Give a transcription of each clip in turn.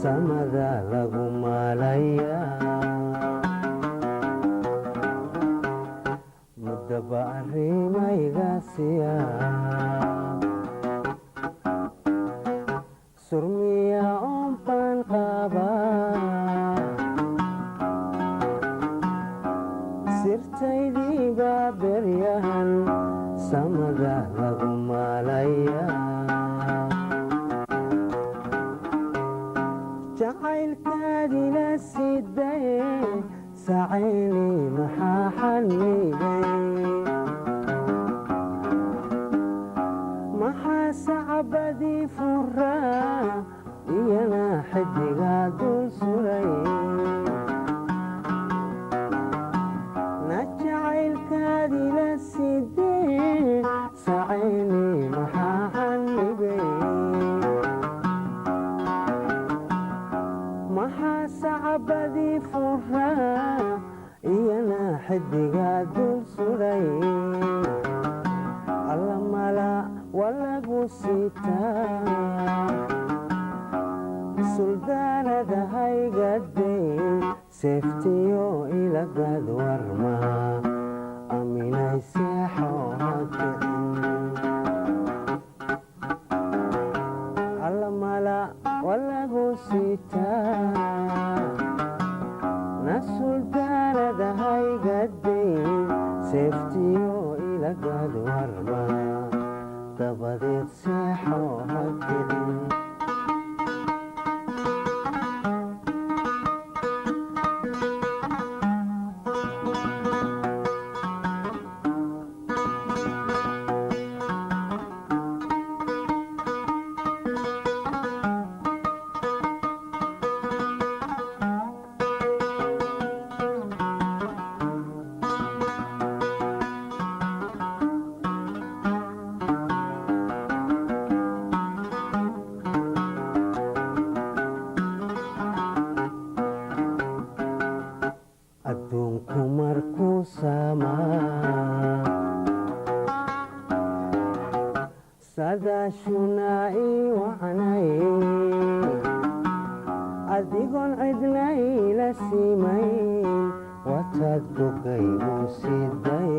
samada lagu maalaya mudaba arrimaygaasiya surmiya oonbaan qabaa sirtaydii baa beryahan samada lagu maalaya jacaylkaadila sidaye sacayni maxaa xanibay maxaa sacbadii furaa iyana xidigaa dul suray na jacaylkaadila sidee sacayni maxaa xanibay maxaa sacbadii furaa iyana xidigaa dul suray alla mala walagu sitaa suldaanada haygadeyn seeftiyo ilagad warma aminay seexo hakicin alla mala walagu sitaa na suldaanada haygadeyn seeftiyo ilagad warma dabadeed seexo hakicin adduunku markuu samaa sadaashuna ii wacnay adigoon cidna iila siimayn wataad bogay uu siday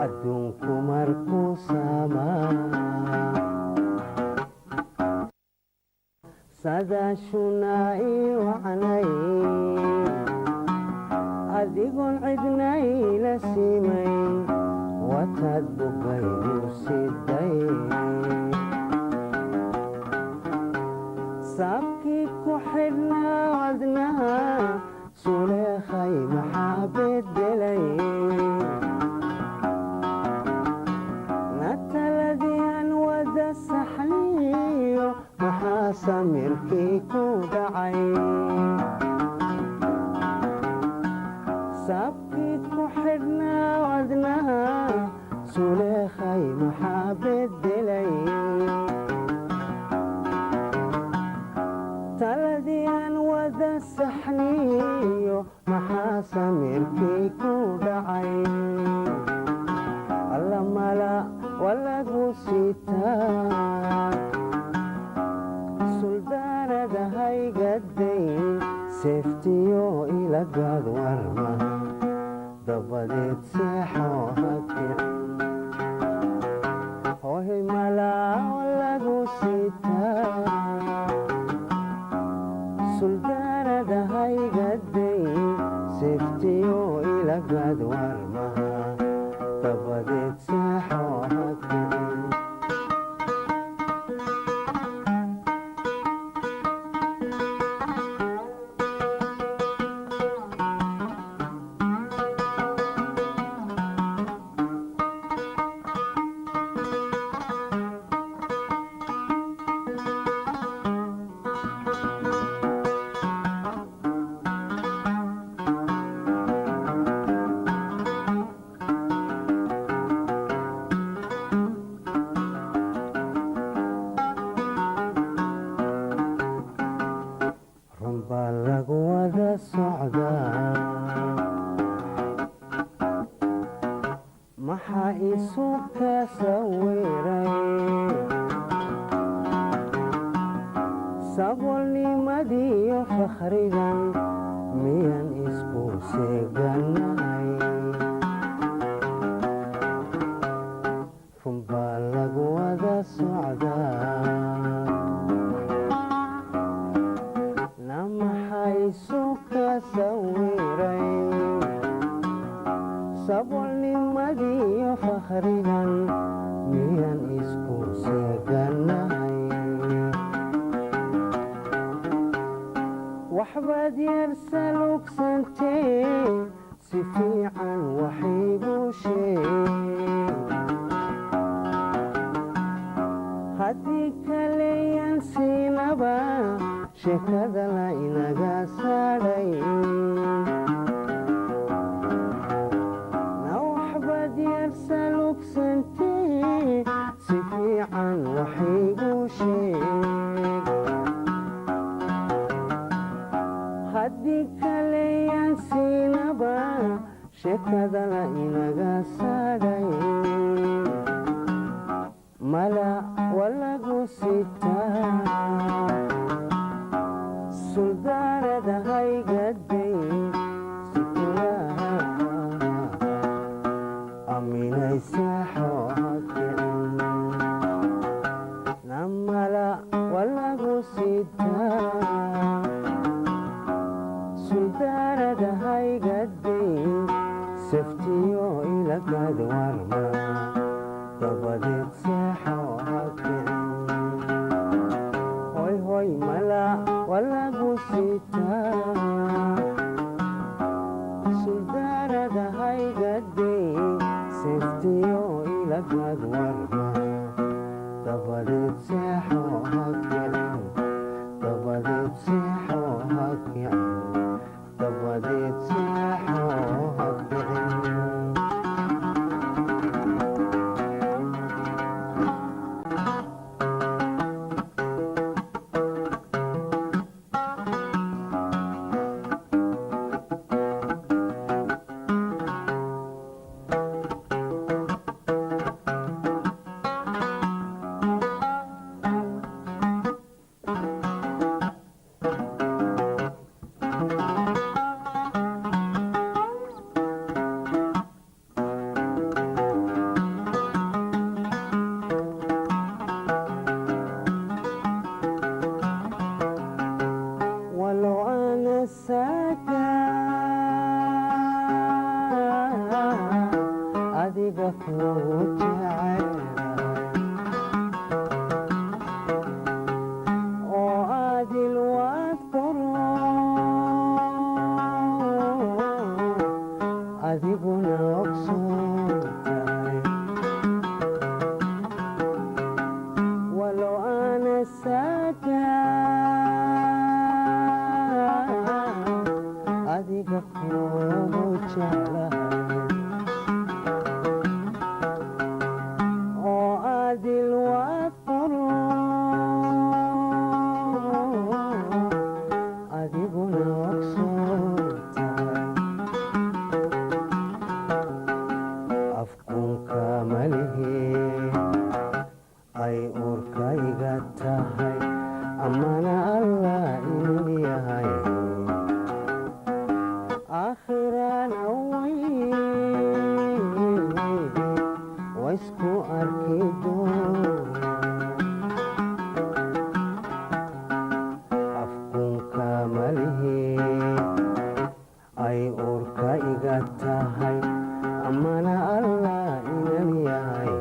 adduunku markuu samaa sadaashuna ii wacnay adigoon cidna iila siimay wataad bogay uu siday saabkii ku xidhnaa wadnaha suleekhay maxaa bedelay na taladii aan wada saxniyo maxaa samirkii ku dhacay saabkii ku xidhnaa wadnaha suleekhay maxaa bedelay taladii aan wada saxniyo maxaa samirkii ku dhacay alla mala walagu sitaa suldaanada haygadeyn seeftiyo ilagad warma dabadeed seexo hakicin hoy mala walagu sitaa suldaanada haygadeyn seeftiyo ilagad warma dabadeed seexo hakicin maxaa isu ka sawiray fakhrigan miyan isku seeganahay runbaa lagu wada socdaa na maxaysu ka sawiray sabolnimadiyo fakhrigan miyan isku seeganahay waxbaad yarsalugsantee si fiican waxiigu sheeg haddii kaleyan siinaba sheekada la inaga saadhay na waxbaad yarsalugsantee si fiican waxiigu sheeg haddii kaleyan siinaba sheekada la inaga saadhay mala walagu sitaa suldaarada haygaday sukulaha aminaysaxo hakicin na mala walagu sitaa suldaarada haygaday saftiyo ilagad warma dabadeed seexo hakicin hoy hoy mala walagu sitaa suldaarada haygaday saftiyo ilagad warma dabadeed seexo hakicin dabadeed seexo hakicin dabadeed seexo hakicin adiga kuu jecel oo adil waad qoro adiguna ogsoontahay walow ana saaka adiga kuu jeclahay ay urkayga tahay amana allah inuu yahay aakhirana waysku arki doona afkunka malihi ay urkayga tahay amana allah inuu yahay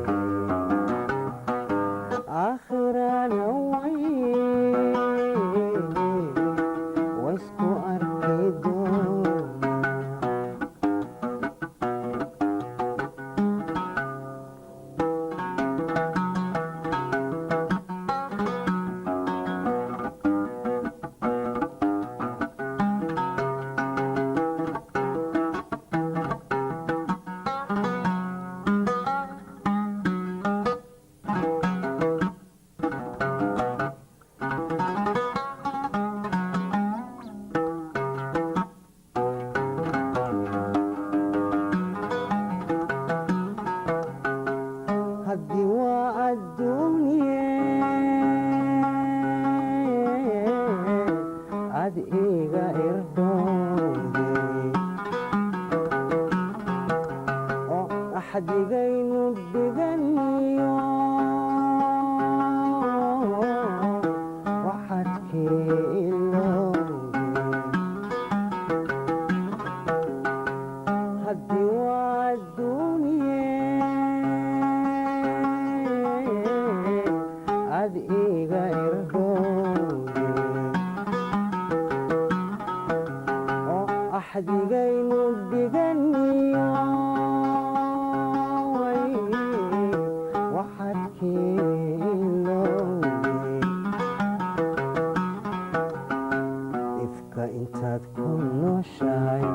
aakhirana waysku arki doona axdigaynu dhiganiyo waxadkii ilowge haddii waa adduunye ad iga irdhowge oo axdigaynu dhiganiyo ifka intaad ku nooshahay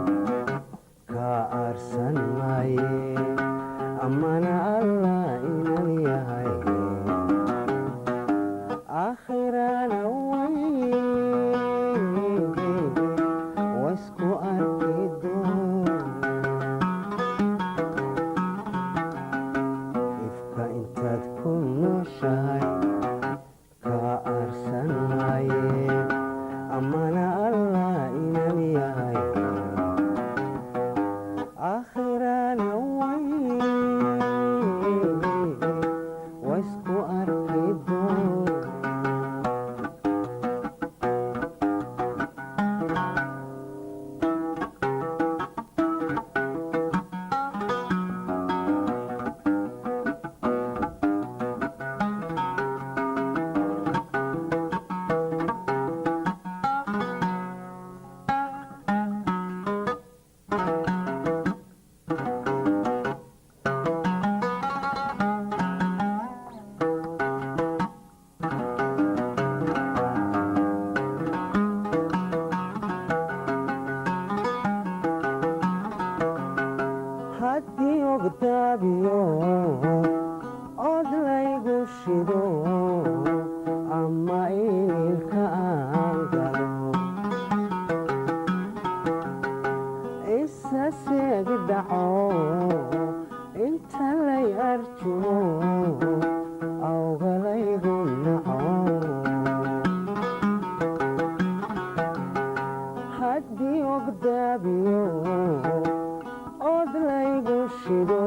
kaa aarsan maaye amana allah inan yahay aakhirana waisku arki doona ifka intaad ku nooshahay kaa aarsan maaye amana allah inan yahay aakhirana waisku arki doona haddii ogdaabiyo od laygu shido ama ilka aan galo isa seegi dhaco inta lay arjumo awgalaygu naco haddii ogdaabiyo od laygu shido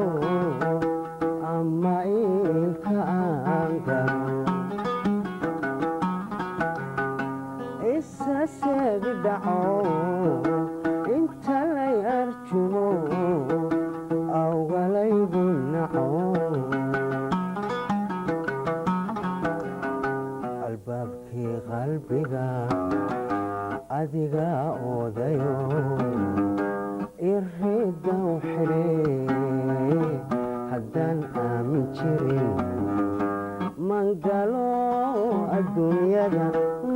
ama ilka aan galo isa seegi dhaco inta lay arjumo awgalaygu naco albaabkii qalbiga adiga oodayo irida u xidhe haddaan aamin jirin mangalo adduunyada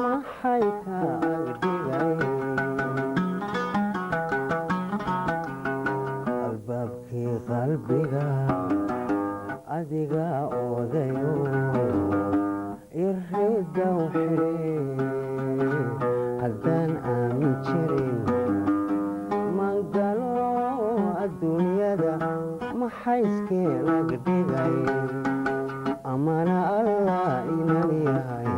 maxay ka agdhigay albaabkii qalbiga adiga oodayo irida u xidhe haddaan aamin jirin adduunyada maxay iskeen agdhigay amana allah inan yahay